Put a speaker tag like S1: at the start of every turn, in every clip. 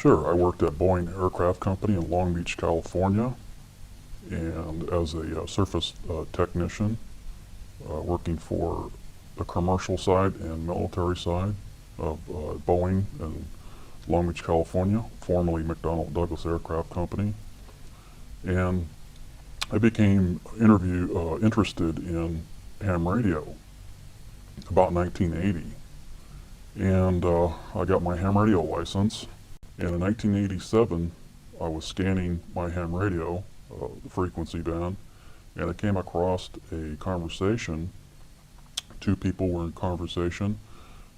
S1: Sure, I worked at Boeing Aircraft Company in Long Beach, California, and as a surface technician, working for the commercial side and military side of Boeing in Long Beach, California, formerly McDonnell Douglas Aircraft Company. And I became interested in ham radio about 1980. And I got my ham radio license. And in 1987, I was scanning my ham radio, frequency band, and I came across a conversation. Two people were in conversation,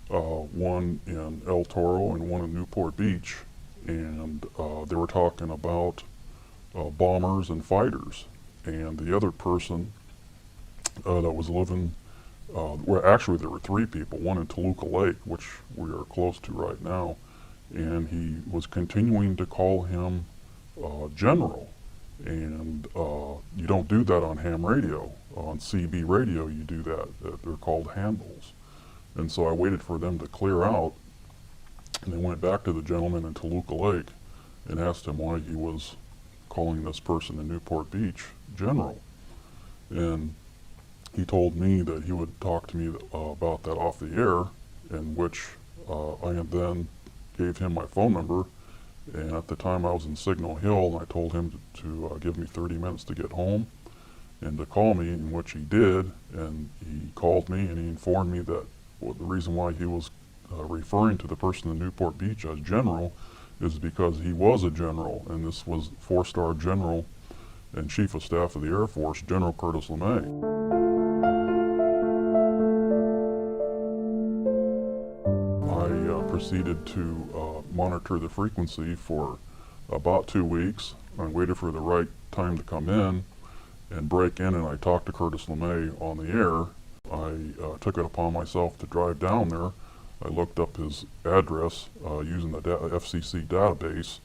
S1: one in El Toro and one in Newport Beach, and they were talking about bombers and fighters. And the other person that was living, well, actually there were three people, one in Toluca Lake, which we are close to right now, and he was continuing to call him General. And you don't do that on ham radio. On CB radio you do that. They're called handles. And so I waited for them to clear out, and they went back to the gentleman in Toluca Lake and asked him why he was calling this person in Newport Beach General. And he told me that he would talk to me about that off the air, in which I had then gave him my phone number. And at the time I was in Signal Hill, and I told him to give me 30 minutes to get home and to call me, in which he did. And he called me and he informed me that the reason why he was referring to the person in Newport Beach as General is because he was a general, and this was 4-star General and Chief of Staff of the Air Force, General Curtis LeMay. Proceeded to monitor the frequency for about 2 weeks. I waited for the right time to come in and break in, and I talked to Curtis LeMay on the air. I took it upon myself to drive down there. I looked up his address using the FCC database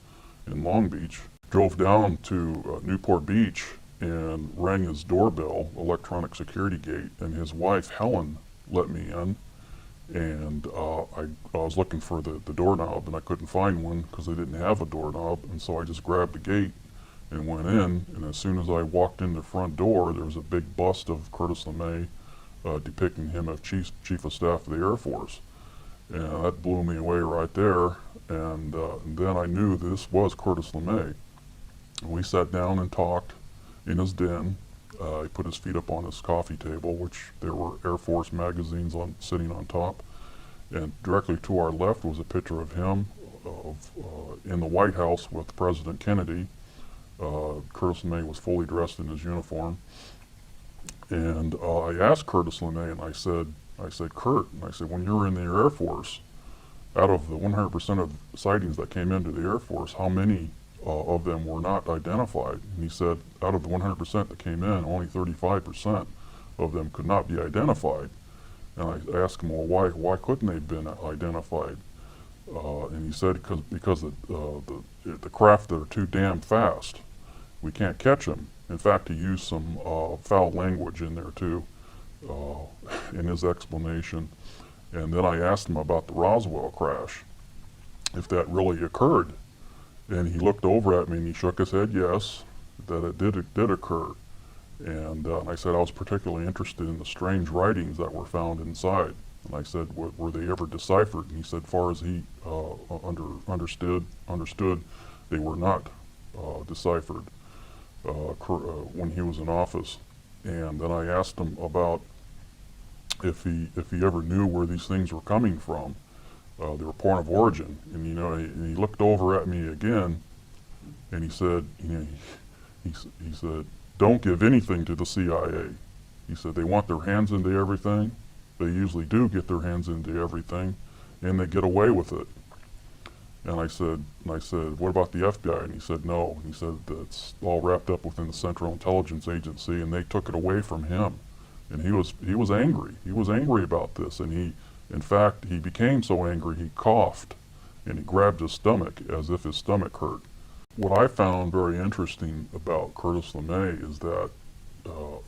S1: in Long Beach, drove down to Newport Beach and rang his doorbell, electronic security gate, and his wife Helen let me in. And I was looking for the doorknob, and I couldn't find one because they didn't have a doorknob, and so I just grabbed the gate and went in. And as soon as I walked in the front door, there was a big bust of Curtis LeMay depicting him as Chief of Staff of the Air Force. And that blew me away right there, and then I knew this was Curtis LeMay. We sat down and talked in his den. He put his feet up on his coffee table, which there were Air Force magazines sitting on top. And directly to our left was a picture of him in the White House with President Kennedy. Curtis LeMay was fully dressed in his uniform. And I asked Curtis LeMay, and I said, Kurt, and I said, when you were in the Air Force, out of the 100% of sightings that came into the Air Force, how many of them were not identified? And he said, out of the 100% that came in, only 35% of them could not be identified. And I asked him, well, why couldn't they have been identified? And he said, because the craft are too damn fast. We can't catch them. In fact, he used some foul language in there too, in his explanation. And then I asked him about the Roswell crash, if that really occurred. And he looked over at me and he shook his head yes, that it did occur. And I said I was particularly interested in the strange writings that were found inside. And I said, were they ever deciphered? And he said, far as he understood, they were not deciphered when he was in office. And then I asked him about if he ever knew where these things were coming from. They were point of origin, and and he looked over at me again, and he said, he said, don't give anything to the CIA. He said they want their hands into everything. They usually do get their hands into everything, and they get away with it. And I said, what about the FBI? And he said, no. And he said that's all wrapped up within the Central Intelligence Agency, and they took it away from him. And he was angry. He was angry about this, and in fact, he became so angry he coughed, and he grabbed his stomach as if his stomach hurt. What I found very interesting about Curtis LeMay is that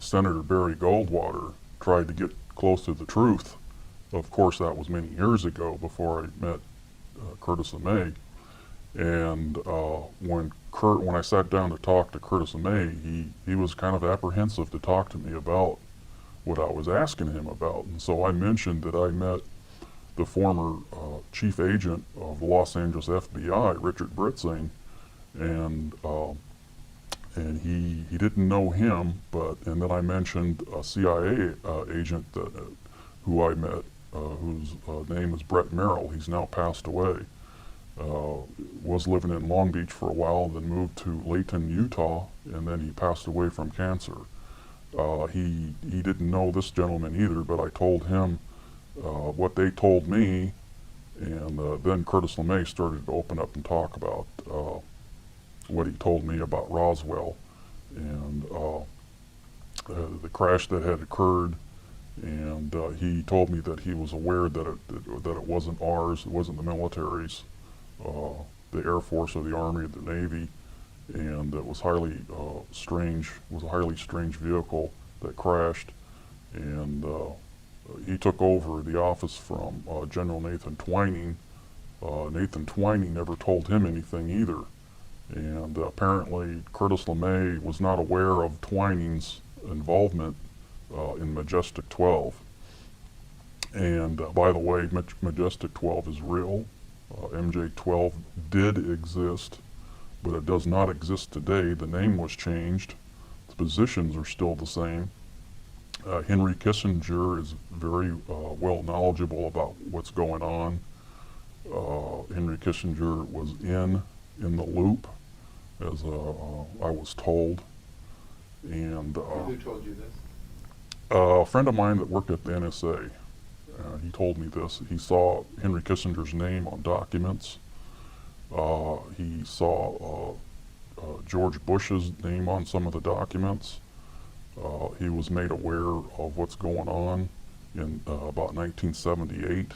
S1: Senator Barry Goldwater tried to get close to the truth. Of course, that was many years ago before I met Curtis LeMay. And when I sat down to talk to Curtis LeMay, he was kind of apprehensive to talk to me about what I was asking him about. And so I mentioned that I met the former chief agent of the Los Angeles FBI, Richard Britzing, and he didn't know him, and then I mentioned a CIA agent who I met, whose name is Brett Merrill. He's now passed away. Was living in Long Beach for a while, then moved to Layton, Utah, and then he passed away from cancer. He didn't know this gentleman either, but I told him what they told me, and then Curtis LeMay started to open up and talk about what he told me about Roswell and the crash that had occurred. And he told me that he was aware that it wasn't ours, it wasn't the military's, the Air Force or the Army or the Navy, and it was highly strange. It was a highly strange vehicle that crashed, and he took over the office from General Nathan Twining. Nathan Twining never told him anything either, and apparently Curtis LeMay was not aware of Twining's involvement in Majestic 12. And by the way, Majestic 12 is real. MJ12 did exist, but it does not exist today. The name was changed. The positions are still the same. Henry Kissinger is very well knowledgeable about what's going on. Henry Kissinger was in the loop, as I was told. And
S2: who told you this?
S1: a friend of mine that worked at the NSA, he told me this. He saw Henry Kissinger's name on documents. He saw George Bush's name on some of the documents. He was made aware of what's going on in about 1978.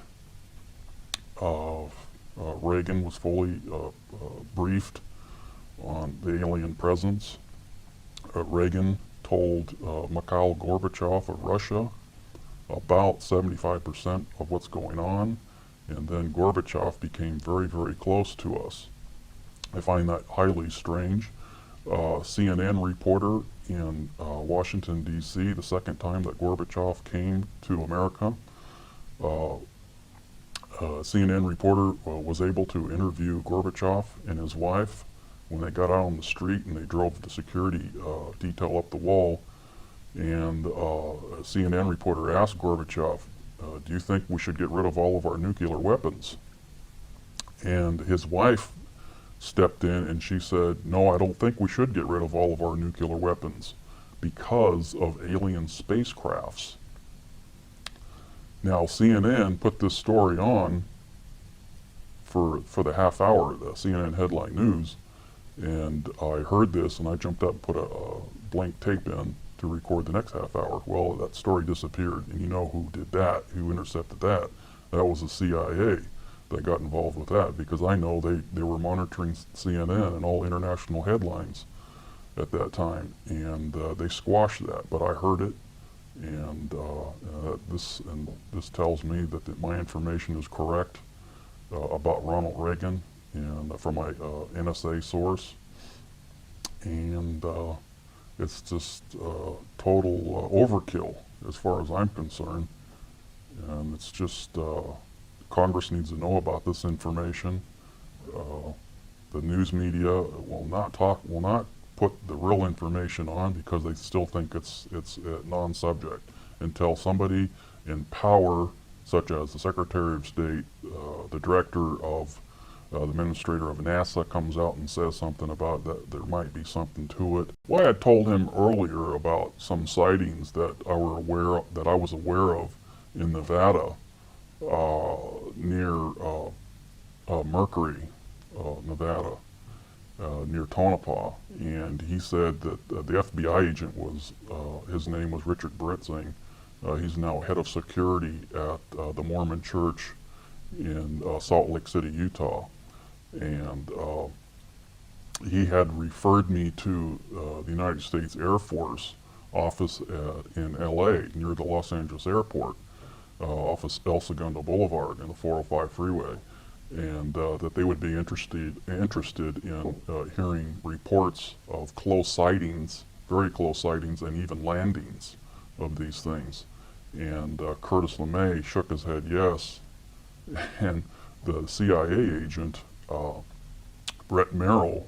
S1: Reagan was fully briefed on the alien presence. Reagan told Mikhail Gorbachev of Russia about 75% of what's going on, and then Gorbachev became very, very close to us. I find that highly strange. CNN reporter in Washington, D.C., the second time that Gorbachev came to America, CNN reporter was able to interview Gorbachev and his wife when they got out on the street and they drove the security detail up the wall. And a CNN reporter asked Gorbachev, do you think we should get rid of all of our nuclear weapons? And his wife stepped in and she said, no, I don't think we should get rid of all of our nuclear weapons because of alien spacecrafts. Now, CNN put this story on for the half hour, the CNN headline news, and I heard this and I jumped up and put a blank tape in to record the next half hour. Well, that story disappeared, and you know who did that, who intercepted that. That was the CIA that got involved with that, because I know they were monitoring CNN and all international headlines at that time, and they squashed that, but I heard it, and this tells me that my information is correct about Ronald Reagan and from my NSA source, and it's just total overkill as far as I'm concerned, and it's just Congress needs to know about this information. The news media will not put the real information on because they still think it's a non-subject until somebody in power, such as the Secretary of State, the director of the administrator of NASA, comes out and says something about that there might be something to it. Well, I had told him earlier about some sightings that I was aware of in Nevada, near Mercury, Nevada, near Tonopah, and he said that the FBI agent his name was Richard Britzing. He's now head of security at the Mormon Church in Salt Lake City, Utah, and he had referred me to the United States Air Force office in LA near the Los Angeles airport, off of El Segundo Boulevard in the 405 freeway. and that they would be interested in hearing reports of close sightings, very close sightings, and even landings of these things. And Curtis LeMay shook his head yes, and the CIA agent, Brett Merrill,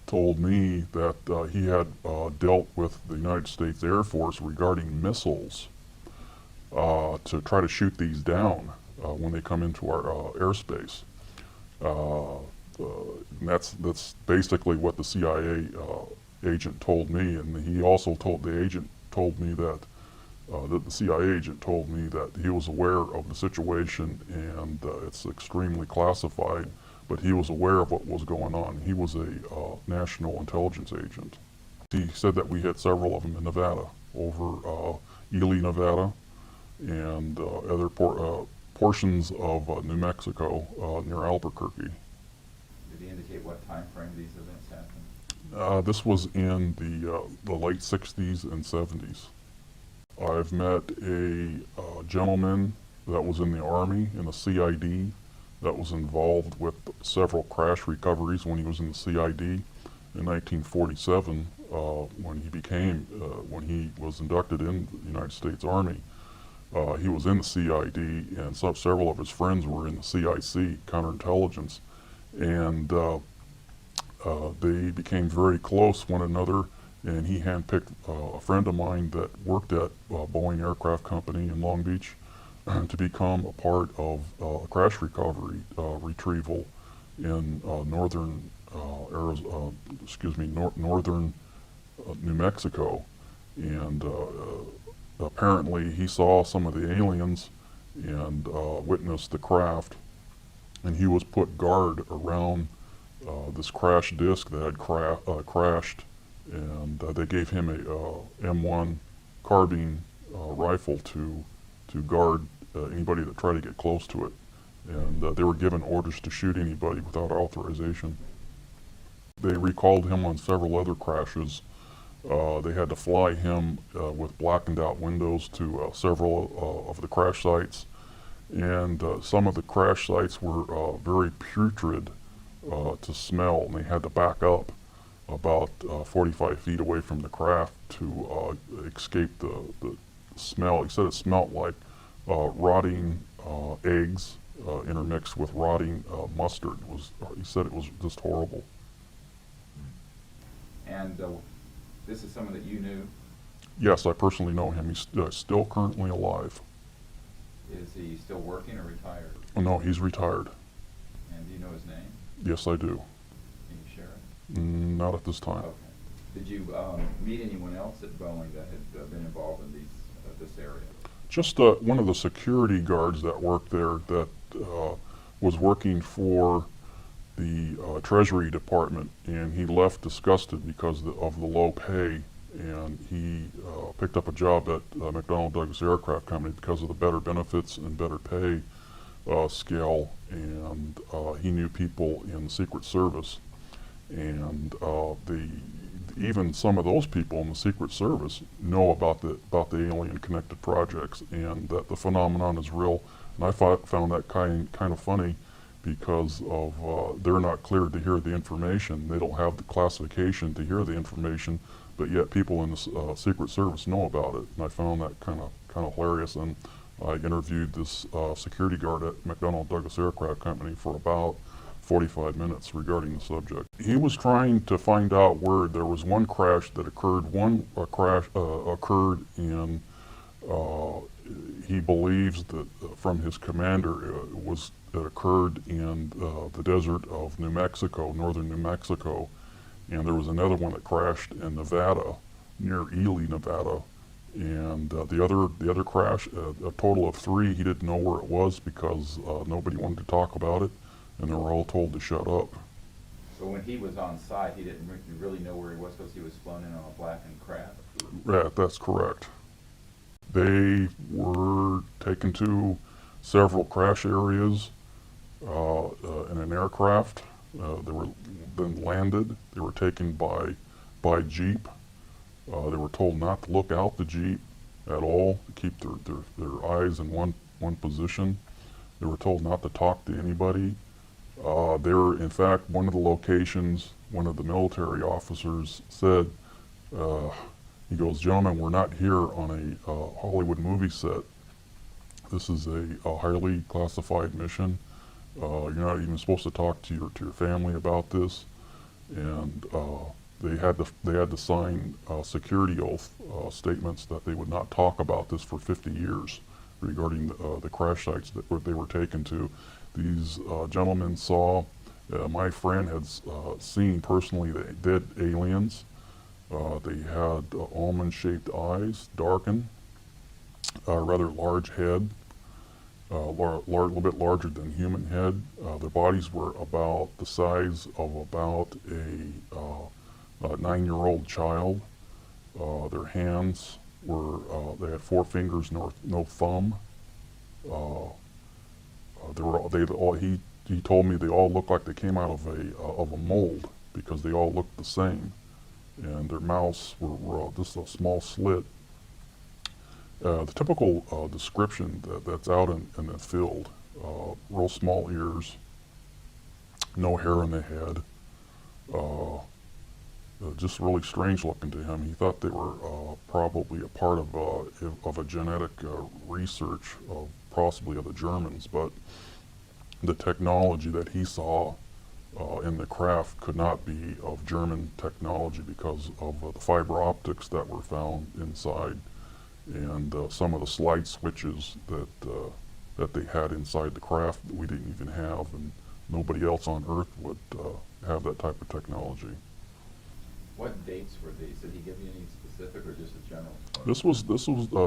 S1: told me that he had dealt with the United States Air Force regarding missiles to try to shoot these down when they come into our airspace. And that's basically what the CIA agent told me, and he also told the agent told me that the CIA agent told me that he was aware of the situation, and it's extremely classified, but he was aware of what was going on. He was a national intelligence agent. He said that we hit several of them in Nevada, over Ely, Nevada, and other portions of New Mexico near Albuquerque.
S2: Did he indicate what time frame these events happened?
S1: This was in the late 60s and 70s. I've met a gentleman that was in the Army, in the CID, that was involved with several crash recoveries when he was in the CID in 1947, when he was inducted in the United States Army. He was in the CID, and several of his friends were in the CIC, counterintelligence, and they became very close one another, and he handpicked a friend of mine that worked at Boeing Aircraft Company in Long Beach to become a part of crash recovery retrieval in northern northern New Mexico, and apparently he saw some of the aliens and witnessed the craft, and he was put guard around this crash disc that had crashed, and they gave him a M1 carbine rifle to guard anybody that tried to get close to it, and they were given orders to shoot anybody without authorization. They recalled him on several other crashes. They had to fly him with blackened out windows to several of the crash sites, and some of the crash sites were very putrid to smell, and they had to back up about 45 feet away from the craft to escape the smell. He said it smelled like rotting eggs intermixed with rotting mustard. He said it was just horrible.
S2: And this is someone that you knew?
S1: Yes, I personally know him. He's still currently alive.
S2: Is he still working or retired?
S1: Oh, no, he's retired.
S2: And do you know his name?
S1: Yes, I do.
S2: Can you share it?
S1: Not at this time.
S2: Okay. Did you meet anyone else at Boeing that had been involved in this area?
S1: Just one of the security guards that worked there that was working for the Treasury Department, and he left disgusted because of the low pay, and he picked up a job at McDonnell Douglas Aircraft Company because of the better benefits and better pay scale, and he knew people in the Secret Service, and even some of those people in the Secret Service know about the alien connected projects, and that the phenomenon is real. And I found that kind of funny, because of they're not cleared to hear the information. They don't have the classification to hear the information, but yet people in the Secret Service know about it. And I found that kind of hilarious. And I interviewed this security guard at McDonnell Douglas Aircraft Company for about 45 minutes regarding the subject. He was trying to find out where there was one crash that occurred. One crash occurred in, he believes that from his commander, that occurred in the desert of New Mexico, northern New Mexico, and there was another one that crashed in Nevada, near Ely, Nevada, and the other crash, a total of 3, he didn't know where it was because nobody wanted to talk about it, and they were all told to shut up.
S2: So when he was on site, he didn't really know where he was because he was flown in on a blackened craft?
S1: Yeah, that's correct. They were taken to several crash areas in an aircraft. They were then landed. They were taken by Jeep. They were told not to look out the Jeep at all, to keep their eyes in one position. They were told not to talk to anybody, They were, in fact, one of the locations, one of the military officers said, uh, he goes, "Gentlemen, we're not here on a Hollywood movie set. This is a highly classified mission. You're not even supposed to talk to your family about this." And they had to sign security oath statements that they would not talk about this for 50 years regarding the crash sites that they were taken to. These gentlemen saw, my friend had seen personally the dead aliens. They had almond-shaped eyes, darkened, rather large head, little bit larger than human head. Their bodies were about the size of about a 9-year-old child. Their hands were, they had 4 fingers, no thumb. He told me they all looked like they came out of a mold because they all looked the same, and their mouths were just a small slit. The typical description that's out in the field: real small ears, no hair in the head, just really strange looking to him. He thought they were probably a part of a genetic research, possibly of the Germans, but the technology that he saw in the craft could not be of German technology because of the fiber optics that were found inside, and some of the slide switches that they had inside the craft that we didn't even have, and nobody else on Earth would have that type of technology.
S2: What dates were these? Did he give you any specific or just a general?
S1: This was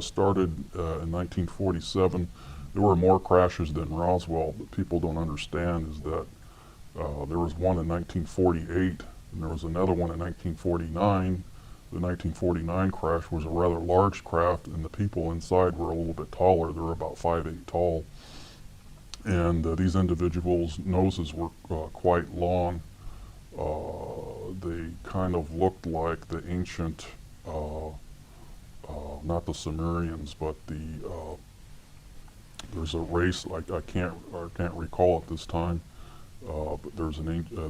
S1: started in 1947. There were more crashes than Roswell, but people don't understand is that there was one in 1948, and there was another one in 1949. The 1949 crash was a rather large craft, and the people inside were a little bit taller. They were about 5'8" tall. And these individuals' noses were quite long. They kind of looked like the ancient, not the Sumerians, but there's a race, I can't recall at this time, but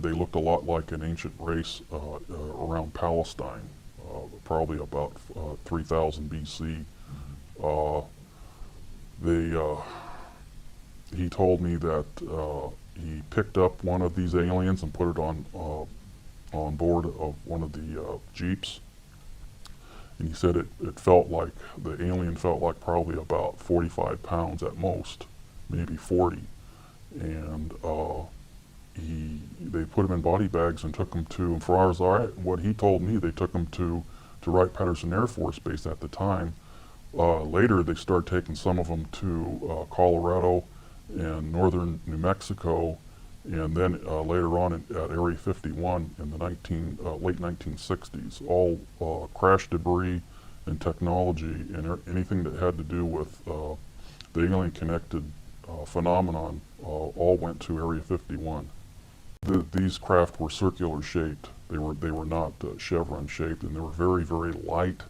S1: they looked a lot like an ancient race around Palestine. Probably about 3000 BC. He told me that he picked up one of these aliens and put it on board of one of the Jeeps. And he said it felt like, the alien felt like probably about 45 pounds at most, maybe 40. And they put him in body bags and took him to, and for hours, what he told me, they took him to Wright-Patterson Air Force Base at the time. Later, they started taking some of them to Colorado and northern New Mexico, and then later on at Area 51 in the late 1960s. All crash debris and technology and anything that had to do with the alien-connected phenomenon all went to Area 51. These craft were circular shaped. They were not chevron shaped, and they were very, very light.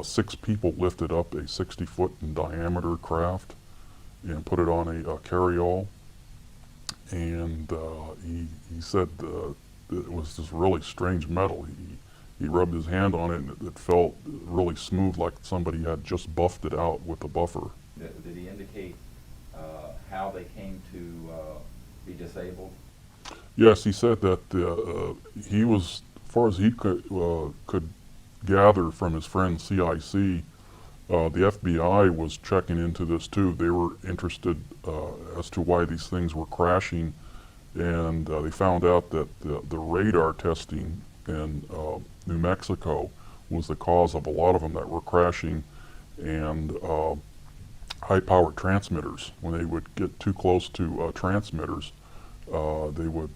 S1: 6 people lifted up a 60-foot in diameter craft and put it on a carryall. And he said it was this really strange metal. He rubbed his hand on it, and it felt really smooth, like somebody had just buffed it out with a buffer.
S2: Did he indicate how they came to be disabled?
S1: Yes, he said that he was, as far as he could gather from his friend CIC, the FBI was checking into this too. They were interested as to why these things were crashing, and they found out that the radar testing in New Mexico was the cause of a lot of them that were crashing, and high-powered transmitters. When they would get too close to transmitters, they would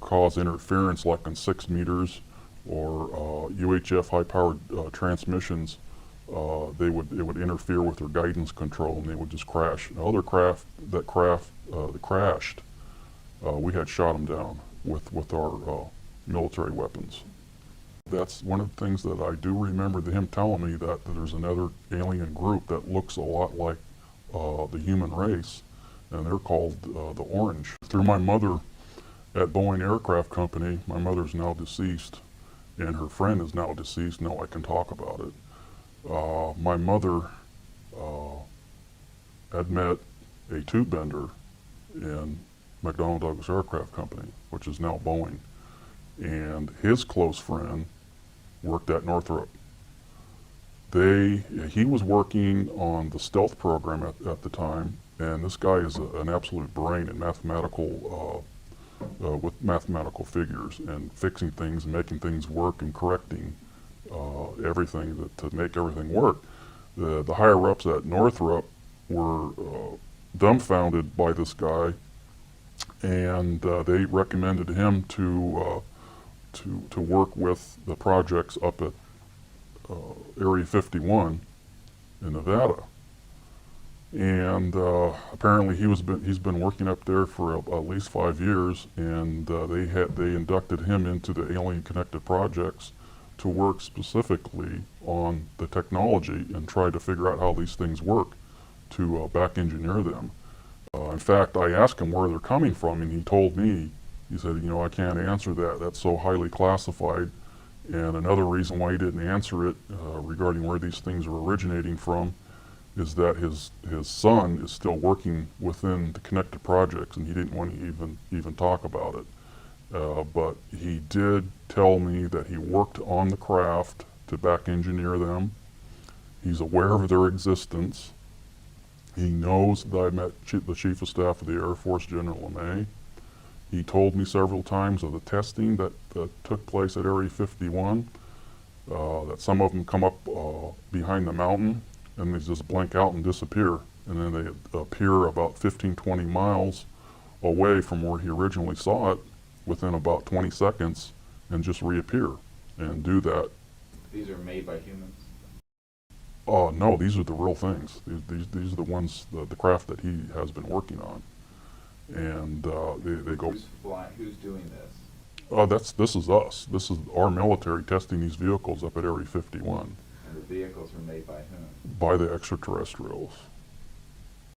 S1: cause interference, like in 6 meters, or UHF high-powered transmissions. It would interfere with their guidance control, and they would just crash. And other craft that crashed, we had shot them down with our military weapons. That's one of the things that I do remember him telling me, that there's another alien group that looks a lot like the human race, and they're called the Orange. Through my mother, at Boeing Aircraft Company, my mother's now deceased, and her friend is now deceased. Now I can talk about it. My mother had met a tube bender in McDonnell Douglas Aircraft Company, which is now Boeing, and his close friend worked at Northrop. He was working on the stealth program at the time, and this guy is an absolute brain in with mathematical figures and fixing things and making things work and correcting everything to make everything work. The higher ups at Northrop were dumbfounded by this guy, and they recommended him to work with the projects up at Area 51 in Nevada. And apparently he's been working up there for at least 5 years, and they inducted him into the Alien Connected Projects to work specifically on the technology and try to figure out how these things work to back engineer them. In fact, I asked him where they're coming from, and he told me, he said, I can't answer that. That's so highly classified. And another reason why he didn't answer it regarding where these things are originating from is that his son is still working within the connected projects, and he didn't want to even talk about it. But he did tell me that he worked on the craft to back engineer them. He's aware of their existence. He knows that I met the Chief of Staff of the Air Force, General LeMay. He told me several times of the testing that took place at Area 51, that some of them come up behind the mountain and they just blink out and disappear. And then they appear about 15, 20 miles away from where he originally saw it within about 20 seconds and just reappear and do that.
S2: These are made by humans?
S1: No, these are the real things. These are the ones, the craft that he has been working on. And they go.
S2: Who's doing this?
S1: This is us. This is our military testing these vehicles up at Area 51.
S2: And the vehicles are made by whom?
S1: By the extraterrestrials.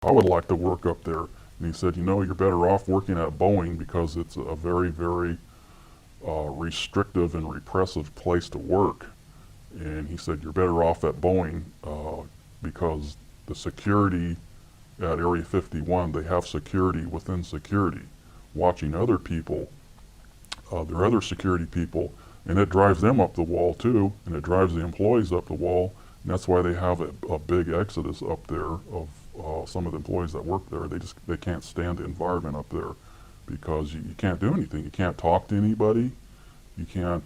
S1: I would like to work up there. And he said, you're better off working at Boeing because it's a very, very restrictive and repressive place to work. And he said, you're better off at Boeing because the security at Area 51, they have security within security, watching other people, their other security people, and it drives them up the wall too, and it drives the employees up the wall, and that's why they have a big exodus up there of some of the employees that work there. They can't stand the environment up there because you can't do anything. You can't talk to anybody. You can't.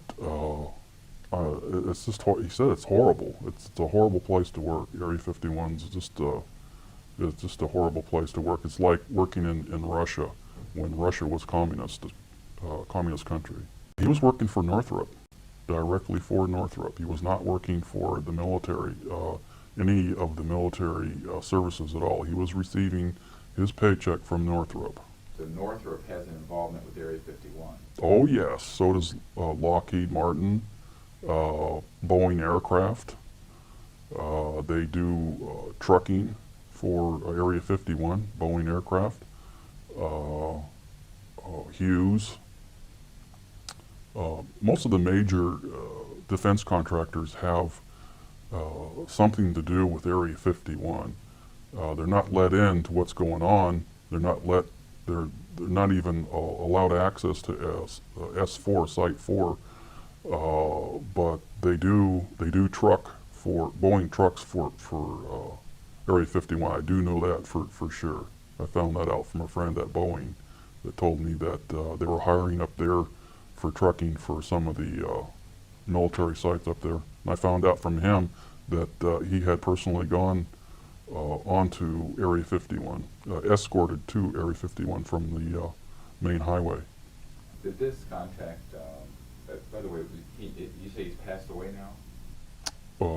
S1: It's just. He said it's horrible. It's a horrible place to work. Area 51's just. It's just a horrible place to work. It's like working in Russia when Russia was communist country. He was working for Northrop, directly for Northrop. He was not working for the military, any of the military services at all. He was receiving his paycheck from Northrop.
S2: So Northrop has an involvement with Area 51?
S1: Oh yes, so does Lockheed Martin, Boeing Aircraft. They do trucking for Area 51, Boeing Aircraft, Hughes. Most of the major defense contractors have something to do with Area 51. They're not let in to what's going on. They're not even allowed access to S4, Site 4, but they do truck for Boeing trucks for Area 51. I do know that for sure. I found that out from a friend at Boeing that told me that they were hiring up there for trucking for some of the military sites up there. And I found out from him that he had personally gone onto Area 51, escorted to Area 51 from the main highway.
S2: Did this contact, by the way, you say he's passed away now?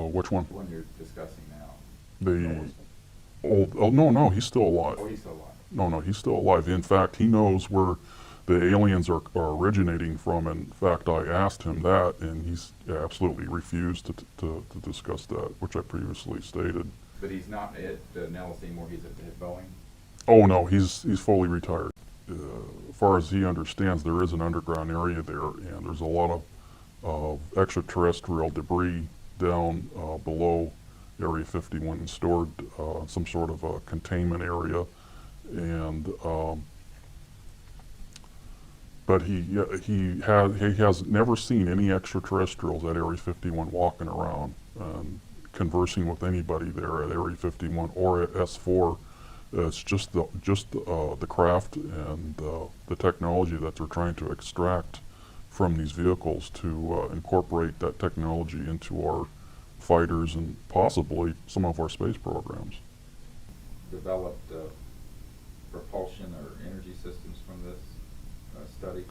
S1: Which one?
S2: The one you're discussing now.
S1: No, he's still alive.
S2: Oh, he's still alive.
S1: No, he's still alive. In fact, he knows where the aliens are originating from. In fact, I asked him that, and he's absolutely refused to discuss that, which I previously stated.
S2: But he's not at Nellis anymore. He's at Boeing.
S1: Oh no, he's fully retired. as far as he understands, there is an underground area there, and there's a lot of extraterrestrial debris down below Area 51 and stored some sort of a containment area. And but he has never seen any extraterrestrials at Area 51 walking around and conversing with anybody there at Area 51 or at S4. It's just the craft and the technology that they're trying to extract from these vehicles to incorporate that technology into our fighters and possibly some of our space programs.
S2: Developed propulsion or energy systems from this study?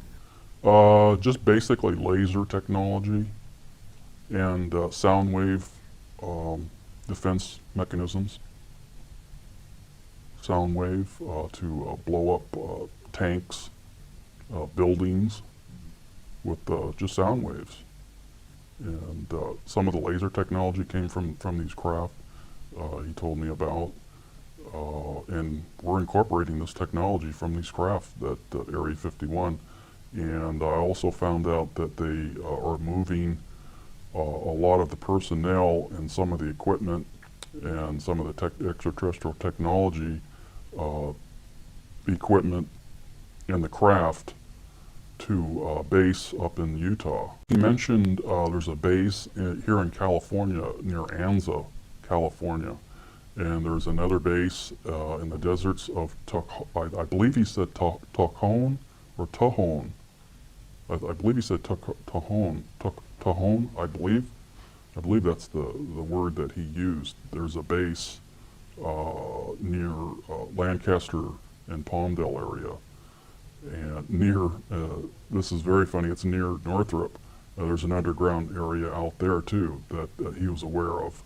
S1: Just basically laser technology and sound wave defense mechanisms. Sound wave to blow up tanks, buildings with just sound waves. And some of the laser technology came from these craft he told me about. And we're incorporating this technology from these craft at Area 51. And I also found out that they are moving a lot of the personnel and some of the equipment and some of the extraterrestrial technology equipment and the craft to base up in Utah. He mentioned there's a base here in California near Anza, California, and there's another base in the deserts of I believe he said Tajon or Tajon. I believe he said Tajon. Tajon, I believe. I believe that's the word that he used. There's a base near Lancaster and Palmdale area. And near, this is very funny, it's near Northrop. There's an underground area out there too that he was aware of.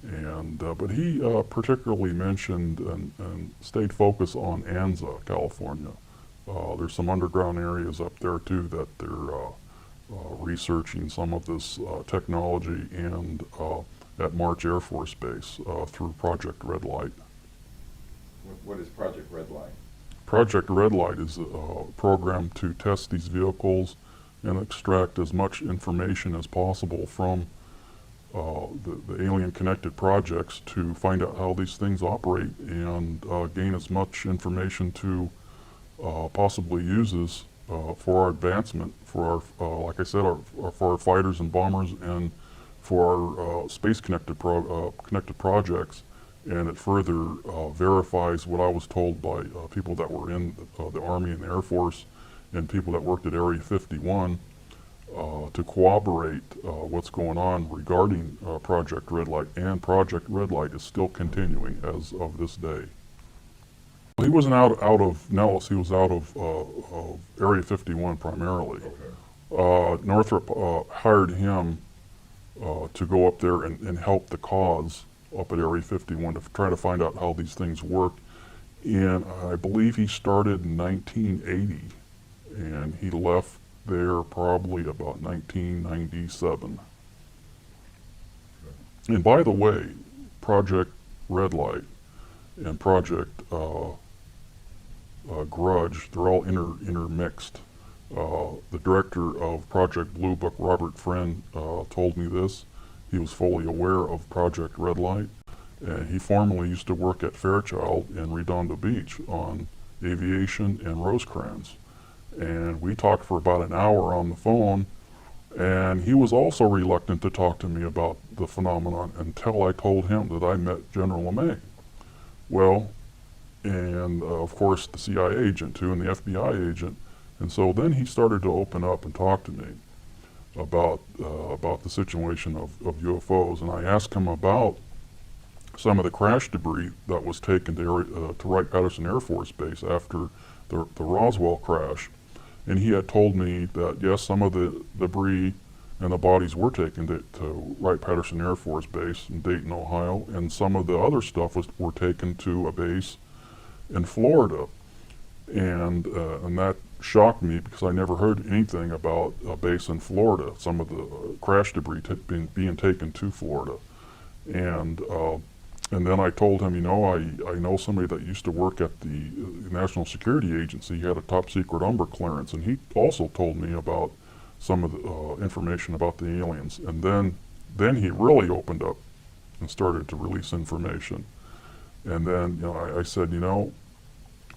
S1: And but he particularly mentioned and stayed focused on Anza, California. There's some underground areas up there too that they're researching some of this technology and at March Air Force Base through Project Red Light.
S2: What is Project Red Light?
S1: Project Red Light is a program to test these vehicles and extract as much information as possible from the alien connected projects to find out how these things operate and gain as much information to possibly use this for our advancement, for our, like I said, for our fighters and bombers and for our space connected projects. And it further verifies what I was told by people that were in the Army and the Air Force and people that worked at Area 51 to corroborate what's going on regarding Project Red Light. And Project Red Light is still continuing as of this day. He wasn't out of Nellis, he was out of Area 51 primarily.
S2: Okay.
S1: Northrop hired him to go up there and help the cause up at Area 51 to try to find out how these things work. And I believe he started in 1980 and he left there probably about 1997. And by the way, Project Red Light and Project Grudge, they're all intermixed. The director of Project Blue Book, Robert Friend, told me this. He was fully aware of Project Red Light. And he formerly used to work at Fairchild in Redondo Beach on aviation and Rosecrans. And we talked for about an hour on the phone, and he was also reluctant to talk to me about the phenomenon until I told him that I met General LeMay. Well, and of course the CIA agent too, and the FBI agent. And so then he started to open up and talk to me about the situation of UFOs, and I asked him about some of the crash debris that was taken to Wright-Patterson Air Force Base after the Roswell crash, and he had told me that yes, some of the debris and the bodies were taken to Wright-Patterson Air Force Base in Dayton, Ohio, and some of the other stuff were taken to a base in Florida, and that shocked me because I never heard anything about a base in Florida, some of the crash debris being taken to Florida. And And then I told him, I know somebody that used to work at the National Security Agency. He had a top secret Umber clearance, and he also told me about some of the information about the aliens. And then he really opened up and started to release information. And then I said,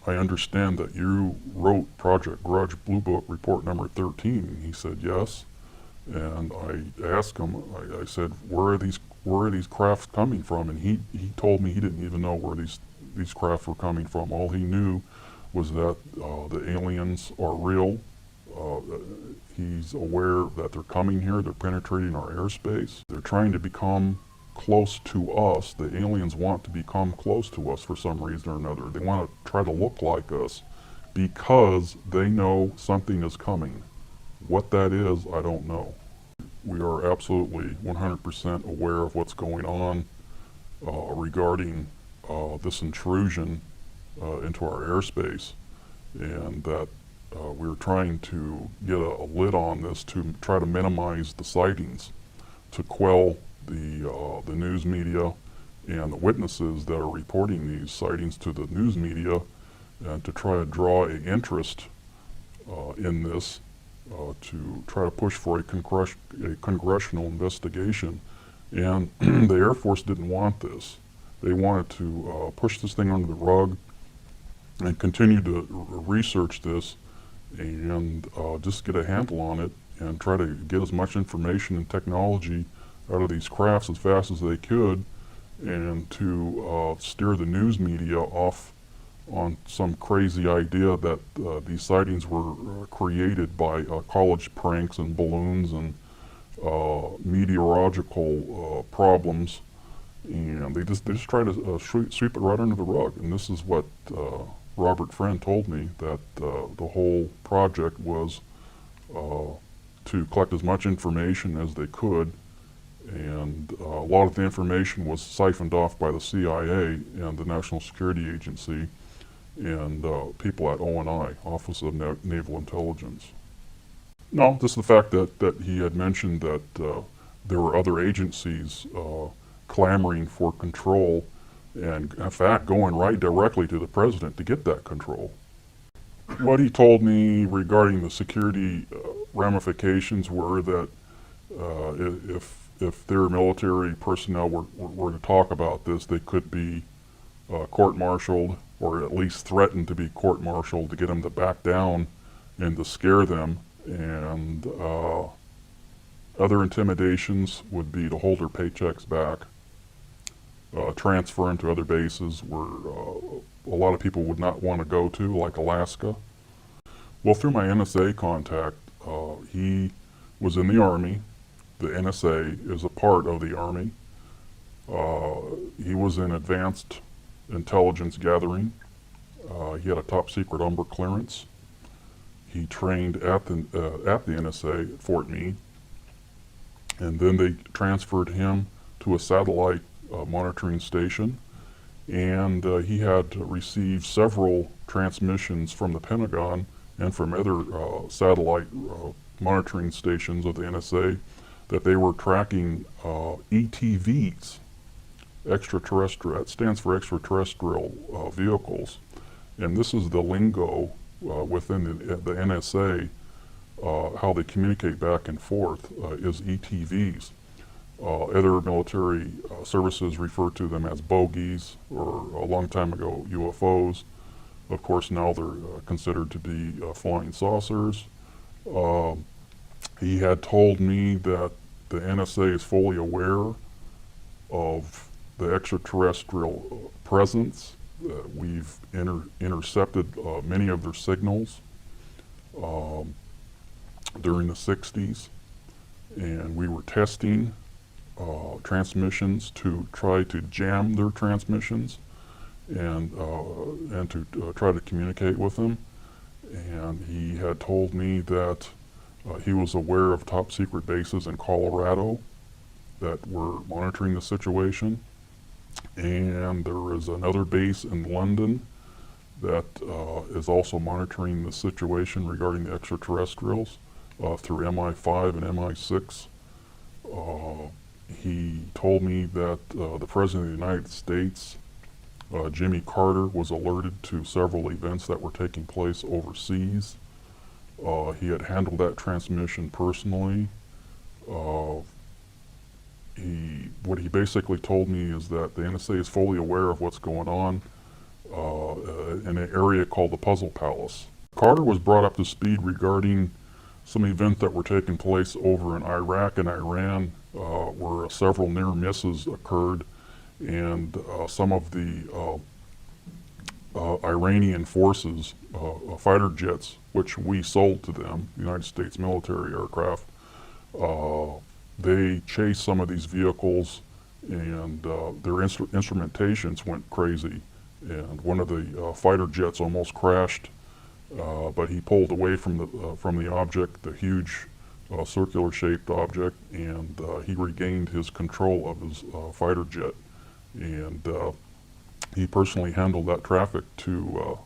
S1: I understand that you wrote Project Grudge Blue Book Report number 13. And he said yes. And I asked him, I said, where are these crafts coming from? And he told me he didn't even know where these crafts were coming from. All he knew was that the aliens are real. He's aware that they're coming here, they're penetrating our airspace. They're trying to become close to us. The aliens want to become close to us for some reason or another. They want to try to look like us because they know something is coming. What that is, I don't know. We are absolutely 100% aware of what's going on regarding this intrusion into our airspace, and that we're trying to get a lid on this to try to minimize the sightings, to quell the news media and the witnesses that are reporting these sightings to the news media, and to try to draw an interest in this, to try to push for a congressional investigation. And the Air Force didn't want this. They wanted to push this thing under the rug and continue to research this and just get a handle on it and try to get as much information and technology out of these crafts as fast as they could, and to steer the news media off on some crazy idea that these sightings were created by college pranks and balloons and meteorological problems, and they just try to sweep it right under the rug. And this is what Robert Friend told me, that the whole project was to collect as much information as they could, and a lot of the information was siphoned off by the CIA and the National Security Agency and people at ONI, Office of Naval Intelligence. No, just the fact that he had mentioned that there were other agencies clamoring for control, and in fact going right directly to the president to get that control. What he told me regarding the security ramifications were that if their military personnel were to talk about this, they could be court-martialed, or at least threatened to be court-martialed, to get them to back down and to scare them. And other intimidations would be to hold their paychecks back, transfer them to other bases where a lot of people would not want to go to, like Alaska. Well, through my NSA contact, he was in the Army. The NSA is a part of the Army. He was in advanced intelligence gathering. He had a top secret Umber clearance. He trained at the NSA at Fort Meade, and then they transferred him to a satellite monitoring station, and he had received several transmissions from the Pentagon and from other satellite monitoring stations of the NSA that they were tracking ETVs, extraterrestrial. That stands for extraterrestrial vehicles, and this is the lingo within the NSA. How they communicate back and forth is ETVs. Other military services refer to them as bogies, or a long time ago UFOs. Of course, now they're considered to be flying saucers. He had told me that the NSA is fully aware of the extraterrestrial presence. We've intercepted many of their signals during the 60s, and we were testing transmissions to try to jam their transmissions and to try to communicate with them. And he had told me that he was aware of top secret bases in Colorado that were monitoring the situation, and there is another base in London that is also monitoring the situation regarding the extraterrestrials through MI5 and MI6. He told me that the President of the United States, Jimmy Carter, was alerted to several events that were taking place overseas. He had handled that transmission personally. What he basically told me is that the NSA is fully aware of what's going on in an area called the Puzzle Palace. Carter was brought up to speed regarding some events that were taking place over in Iraq and Iran, where several near misses occurred, and some of the Iranian forces, fighter jets, which we sold to them, United States military aircraft, they chased some of these vehicles, and their instrumentations went crazy. And one of the fighter jets almost crashed, but he pulled away from the object, the huge circular-shaped object, and he regained his control of his fighter jet. And he personally handled that traffic to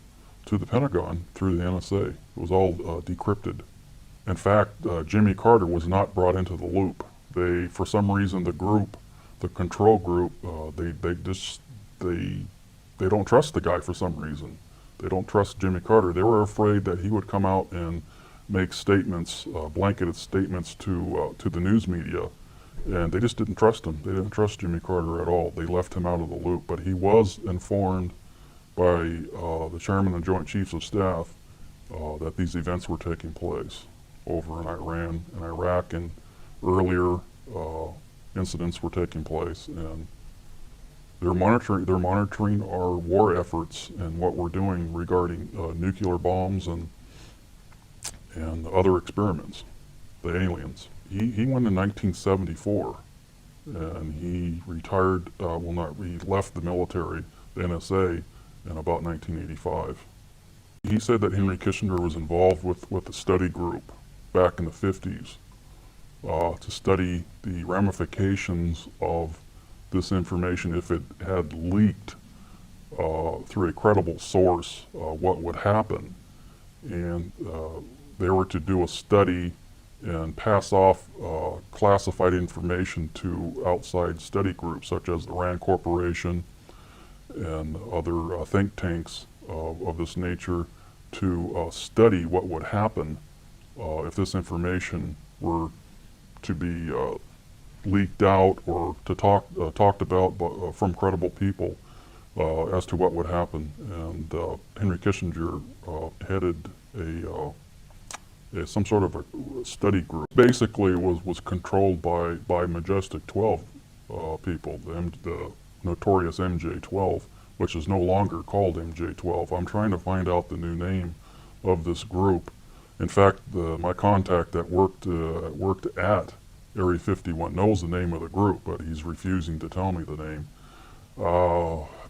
S1: the Pentagon through the NSA. It was all decrypted. In fact, Jimmy Carter was not brought into the loop. They, for some reason, the control group, they don't trust the guy for some reason. They don't trust Jimmy Carter. They were afraid that he would come out and make statements, blanketed statements to the news media, and they just didn't trust him. They didn't trust Jimmy Carter at all. They left him out of the loop. But he was informed by the Chairman and Joint Chiefs of Staff that these events were taking place over in Iran and Iraq, and earlier incidents were taking place, and they're monitoring our war efforts and what we're doing regarding nuclear bombs and other experiments. The aliens. He went in 1974, and he retired. He left the military, the NSA, in about 1985. He said that Henry Kissinger was involved with a study group back in the 50s to study the ramifications of this information if it had leaked through a credible source, what would happen. And they were to do a study and pass off classified information to outside study groups such as the RAND Corporation and other think tanks of this nature to study what would happen if this information were to be leaked out or to talked about from credible people as to what would happen. And Henry Kissinger headed some sort of a study group. Basically, it was controlled by Majestic 12 people, the notorious MJ-12, which is no longer called MJ-12. I'm trying to find out the new name of this group. In fact, my contact that worked at Area 51 knows the name of the group, but he's refusing to tell me the name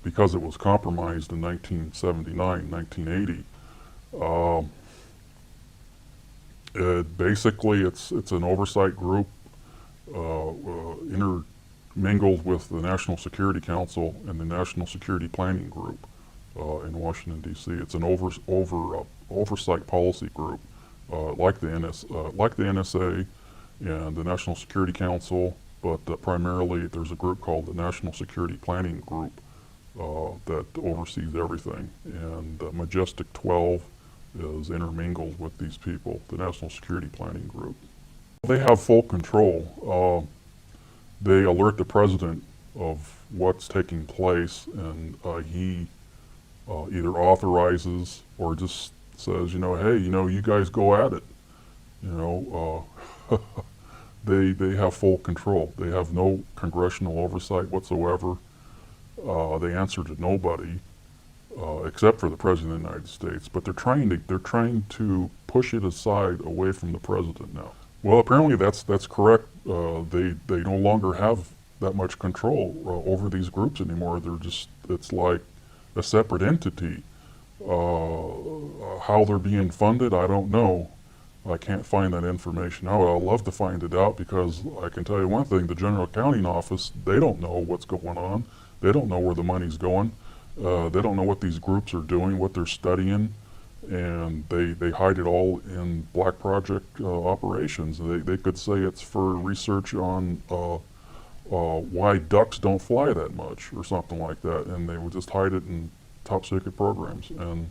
S1: because it was compromised in 1979, 1980. Basically, it's an oversight group intermingled with the National Security Council and the National Security Planning Group in Washington, D.C. It's an oversight policy group like the NSA and the National Security Council, but primarily there's a group called the National Security Planning Group that oversees everything. And Majestic 12 is intermingled with these people, the National Security Planning Group. They have full control. They alert the president of what's taking place, and he either authorizes or just says, hey, you guys go at it. They have full control. They have no congressional oversight whatsoever. They answer to nobody except for the President of the United States. But they're trying to push it aside away from the president now. Well, apparently that's correct. They no longer have that much control over these groups anymore. It's like a separate entity. How they're being funded, I don't know. I can't find that information out. I'd love to find it out, because I can tell you one thing, the General Accounting Office, they don't know what's going on. They don't know where the money's going. They don't know what these groups are doing, what they're studying, and they hide it all in black project operations. They could say it's for research on why ducks don't fly that much or something like that, and they would just hide it in top secret programs. And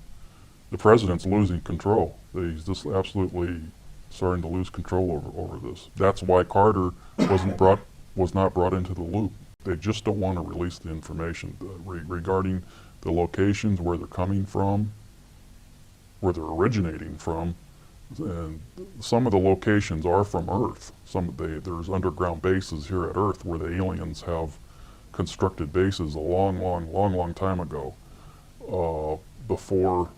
S1: the president's losing control. He's just absolutely starting to lose control over this. That's why Carter was not brought into the loop. They just don't want to release the information regarding the locations, where they're coming from, where they're originating from. And some of the locations are from Earth. There's underground bases here at Earth where the aliens have constructed bases a long time ago, before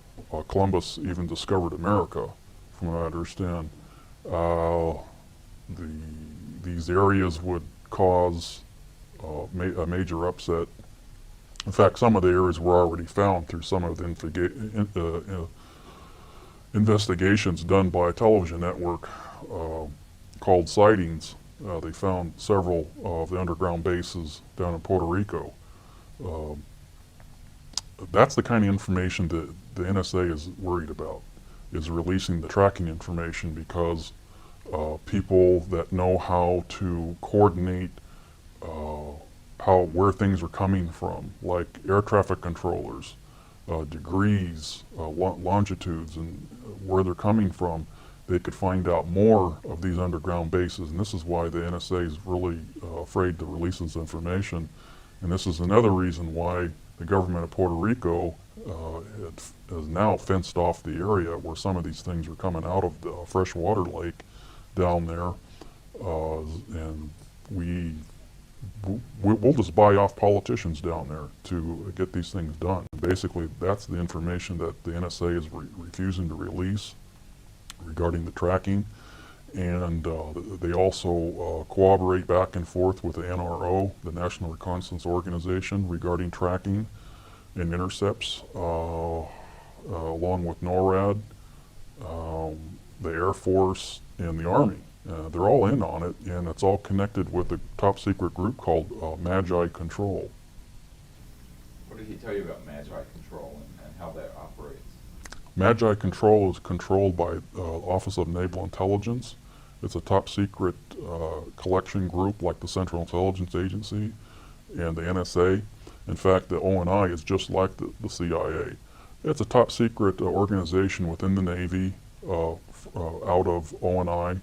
S1: Columbus even discovered America, from what I understand. These areas would cause a major upset. In fact, some of the areas were already found through some of the investigations done by a television network called Sightings. They found several of the underground bases down in Puerto Rico. That's the kind of information that the NSA is worried about, is releasing the tracking information, because people that know how to coordinate where things are coming from, like air traffic controllers, degrees, longitudes, and where they're coming from, they could find out more of these underground bases. And this is why the NSA is really afraid to release this information. And this is another reason why the government of Puerto Rico has now fenced off the area where some of these things are coming out of the freshwater lake down there. And we'll just buy off politicians down there to get these things done. Basically, that's the information that the NSA is refusing to release regarding the tracking. And they also cooperate back and forth with the NRO, the National Reconnaissance Organization, regarding tracking and intercepts, along with NORAD, the Air Force, and the Army. They're all in on it, and it's all connected with a top secret group called Magi Control.
S2: What did he tell you about Magi Control and how that operates?
S1: Magi Control is controlled by Office of Naval Intelligence. It's a top secret collection group like the Central Intelligence Agency and the NSA. In fact, the ONI is just like the CIA. It's a top secret organization within the Navy, out of ONI,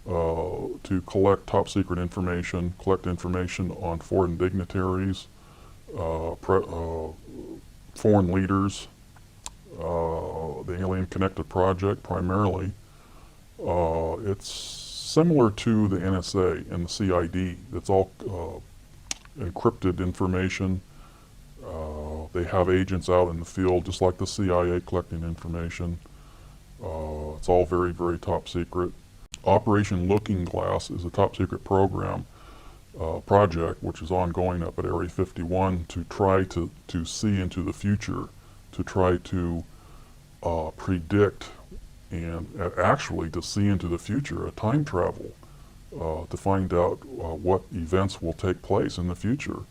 S1: to collect top secret information, collect information on foreign dignitaries, foreign leaders, the Alien Connected Project primarily. It's similar to the NSA and the CID. It's all encrypted information. They have agents out in the field, just like the CIA, collecting information. It's all very, very top secret. Operation Looking Glass is a top secret program, project, which is ongoing up at Area 51 to try to see into the future, to try to predict and actually to see into the future, a time travel, to find out what events will take place in the future.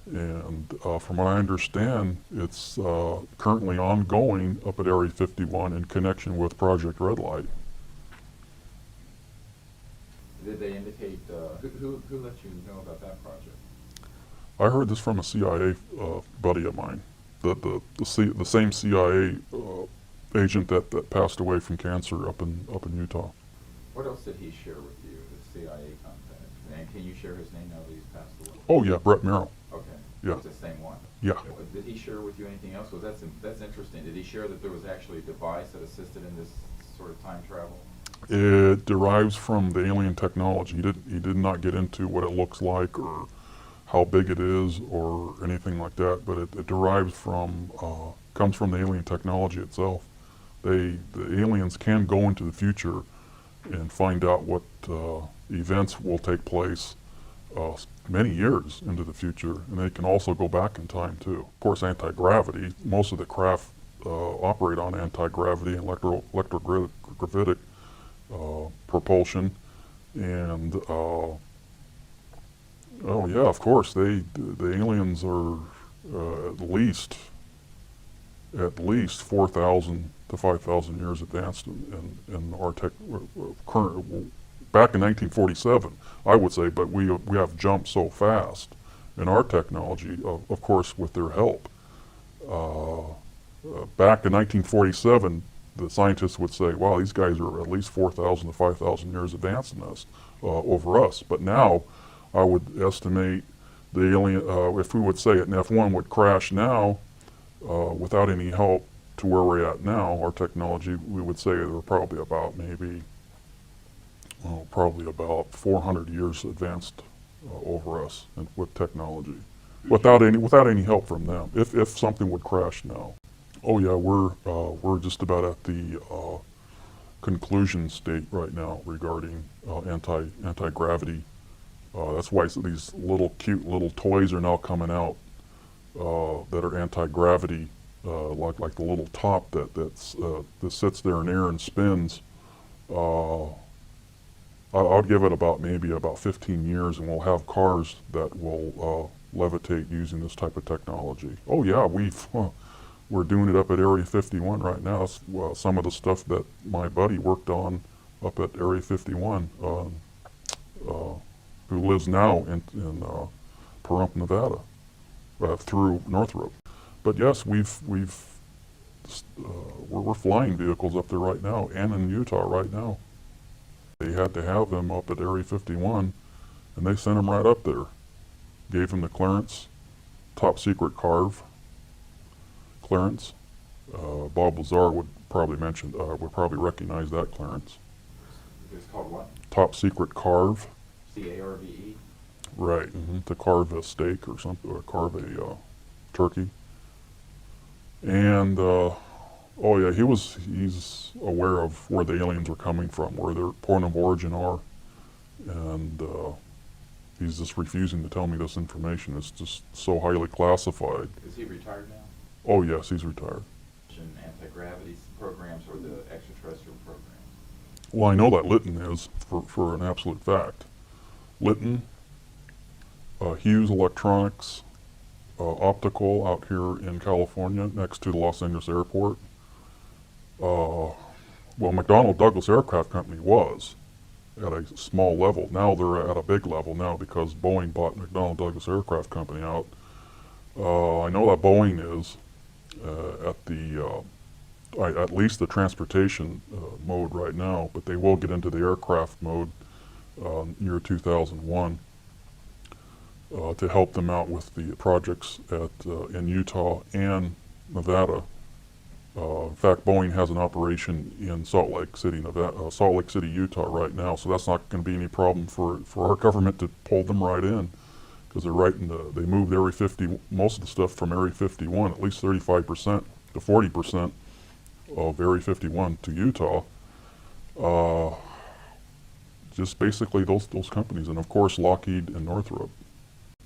S1: And from what I understand, it's currently ongoing up at Area 51 in connection with Project Red Light.
S2: Did they indicate, who let you know about that project?
S1: I heard this from a CIA buddy of mine, the same CIA agent that passed away from cancer up in Utah.
S2: What else did he share with you, the CIA contact? And can you share his name now that he's passed away?
S1: Oh yeah, Brett Merrill.
S2: Okay.
S1: Yeah.
S2: It's the same one.
S1: Yeah.
S2: Did he share with you anything else? Because that's interesting. Did he share that there was actually a device that assisted in this sort of time travel?
S1: It derives from the alien technology. He did not get into what it looks like or how big it is or anything like that, but it derives from, comes from the alien technology itself. The aliens can go into the future and find out what events will take place many years into the future, and they can also go back in time too. Of course, anti-gravity. Most of the craft operate on anti-gravity and electrogravitic propulsion, and oh yeah, of course, the aliens are at least 4,000 to 5,000 years advanced in our current back in 1947, I would say, but we have jumped so fast in our technology, of course, with their help. Back in 1947, the scientists would say, wow, these guys are at least 4,000 to 5,000 years advanced in us, over us. But now, I would estimate the alien, if we would say an F1 would crash now, without any help to where we're at now, our technology, we would say they're probably about maybe, probably about 400 years advanced over us and with technology, without any help from them. If something would crash now, oh yeah, we're just about at the conclusion state right now regarding anti-gravity. That's why these little cute little toys are now coming out that are anti-gravity, like the little top that sits there in air and spins. I'll give it maybe about 15 years, and we'll have cars that will levitate using this type of technology. Oh yeah, we're doing it up at Area 51 right now. That's some of the stuff that my buddy worked on up at Area 51, who lives now in Pahrump, Nevada, through Northrop. But yes, we're flying vehicles up there right now, and in Utah right now. They had to have them up at Area 51, and they sent them right up there. Gave them the clearance, top secret carve clearance. Bob Lazar would probably recognize that clearance.
S2: It's called what?
S1: Top secret carve.
S2: CARVE?
S1: Right, to carve a steak or something, or carve a turkey. And oh yeah, he's aware of where the aliens are coming from, where their point of origin are, and he's just refusing to tell me this information. It's just so highly classified.
S2: Is he retired now?
S1: Oh yes, he's retired.
S2: Anti-gravity programs or the extraterrestrial programs?
S1: Well, I know that Lytton is, for an absolute fact. Lytton, Hughes Electronics, Optical out here in California, next to the Los Angeles airport. Well, McDonnell Douglas Aircraft Company was at a small level. Now they're at a big level now because Boeing bought McDonnell Douglas Aircraft Company out. I know that Boeing is at least the transportation mode right now, but they will get into the aircraft mode year 2001 to help them out with the projects in Utah and Nevada. In fact, Boeing has an operation in Salt Lake City, Utah right now, so that's not going to be any problem for our government to pull them right in, because they're right in they moved Area 50, most of the stuff from Area 51, at least 35% to 40% of Area 51 to Utah. Just basically those companies, and of course Lockheed and Northrop.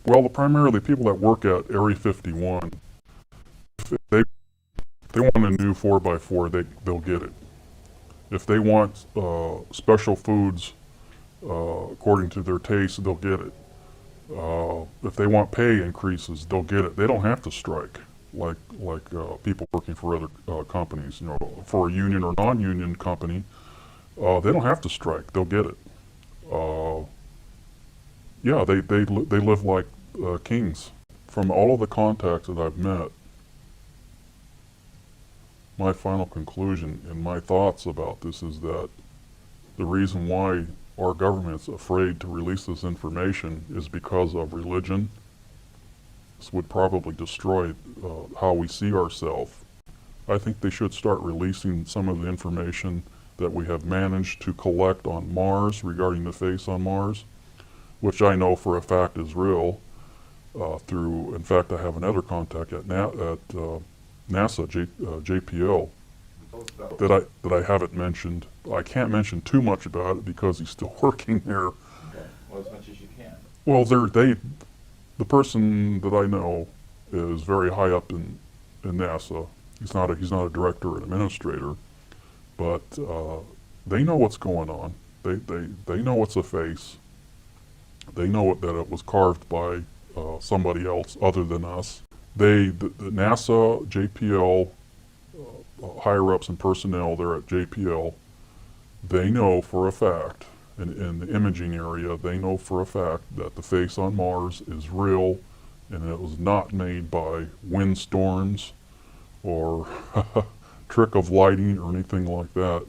S1: Well, primarily people that work at Area 51, if they want a new 4x4, they'll get it. If they want special foods according to their taste, they'll get it. If they want pay increases, they'll get it. They don't have to strike like people working for other companies. You know, for a union or non-union company, they don't have to strike. They'll get it. Yeah, they live like kings. From all of the contacts that I've met, my final conclusion and my thoughts about this is that the reason why our government's afraid to release this information is because of religion. This would probably destroy how we see ourselves. I think they should start releasing some of the information that we have managed to collect on Mars regarding the face on Mars, which I know for a fact is real. In fact, I have another contact at NASA, JPL, that I haven't mentioned. I can't mention too much about it because he's still working there.
S2: Okay. Well, as much as you can.
S1: Well, the person that I know is very high up in NASA. He's not a director or an administrator, but they know what's going on. They know it's a face. They know that it was carved by somebody else other than us. The NASA, JPL, higher ups and personnel there at JPL, they know for a fact in the imaging area, they know for a fact that the face on Mars is real, and it was not made by windstorms or trick of lighting or anything like that.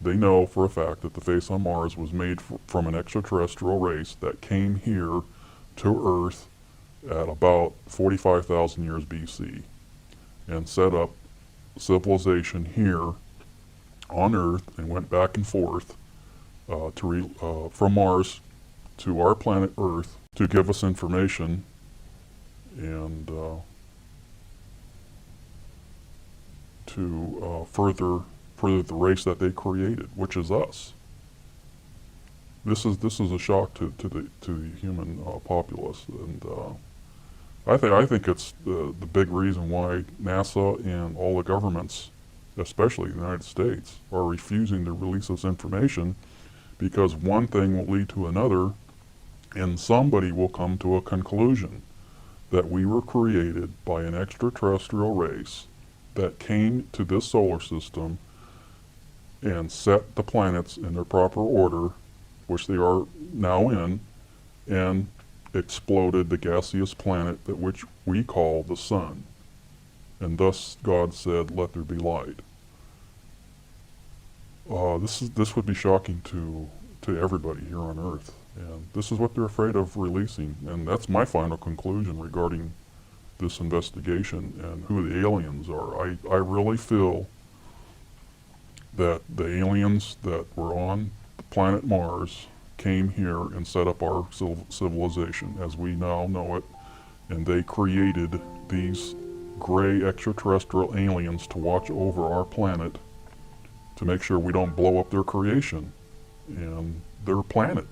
S1: They know for a fact that the face on Mars was made from an extraterrestrial race that came here to Earth at about 45,000 years BC and set up civilization here on Earth and went back and forth from Mars to our planet Earth to give us information and to further the race that they created, which is us. This is a shock to the human populace, and I think it's the big reason why NASA and all the governments, especially the United States, are refusing to release this information, because one thing will lead to another, and somebody will come to a conclusion that we were created by an extraterrestrial race that came to this solar system and set the planets in their proper order, which they are now in, and exploded the gaseous planet that which we call the sun. And thus God said, "Let there be light." This would be shocking to everybody here on Earth, and this is what they're afraid of releasing. And that's my final conclusion regarding this investigation and who the aliens are. I really feel that the aliens that were on the planet Mars came here and set up our civilization as we now know it, and they created these gray extraterrestrial aliens to watch over our planet to make sure we don't blow up their creation and their planet.